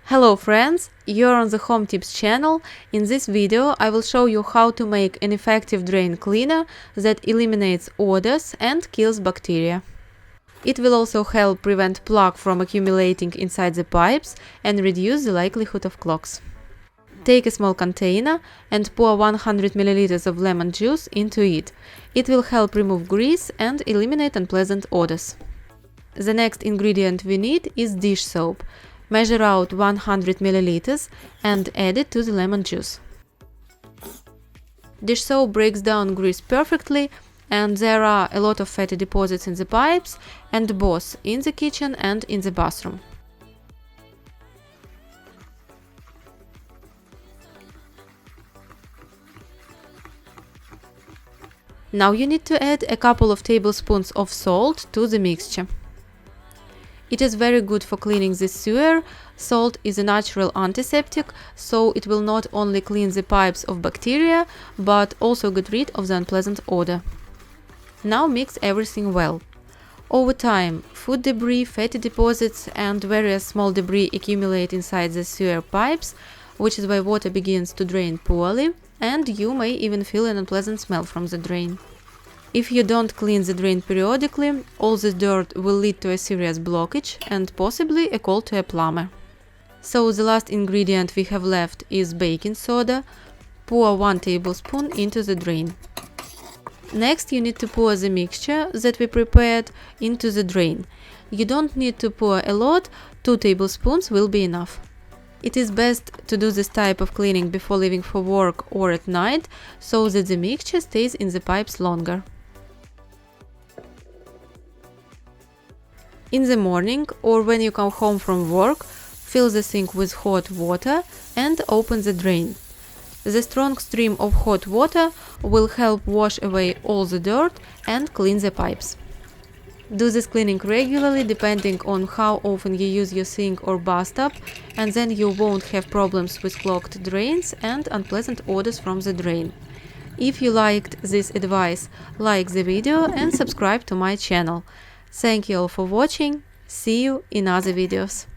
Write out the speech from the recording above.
Hello friends, you're on the Home Tips channel. In this video I will show you how to make an effective drain cleaner that eliminates odors and kills bacteria. It will also help prevent plaque from accumulating inside the pipes and reduce the likelihood of clogs. Take a small container and pour 100 ml of lemon juice into it. It will help remove grease and eliminate unpleasant odors. The next ingredient we need is dish soap. Measure out 100 ml and add it to the lemon juice. Dish soap breaks down grease perfectly, and there are a lot of fatty deposits in the pipes, and both in the kitchen and in the bathroom. Now you need to add a couple of tablespoons of salt to the mixture. It is very good for cleaning the sewer. Salt is a natural antiseptic, so it will not only clean the pipes of bacteria, but also get rid of the unpleasant odor. Now mix everything well. Over time, food debris, fatty deposits and various small debris accumulate inside the sewer pipes, which is why water begins to drain poorly, and you may even feel an unpleasant smell from the drain. If you don't clean the drain periodically, all this dirt will lead to a serious blockage and possibly a call to a plumber. So the last ingredient we have left is baking soda. Pour 1 tablespoon into the drain. Next you need to pour the mixture that we prepared into the drain. You don't need to pour a lot, 2 tablespoons will be enough. It is best to do this type of cleaning before leaving for work or at night, so that the mixture stays in the pipes longer. In the morning or when you come home from work, fill the sink with hot water and open the drain. The strong stream of hot water will help wash away all the dirt and clean the pipes. Do this cleaning regularly depending on how often you use your sink or bathtub, and then you won't have problems with clogged drains and unpleasant odors from the drain. If you liked this advice, like the video and subscribe to my channel. Thank you all for watching. See you in other videos.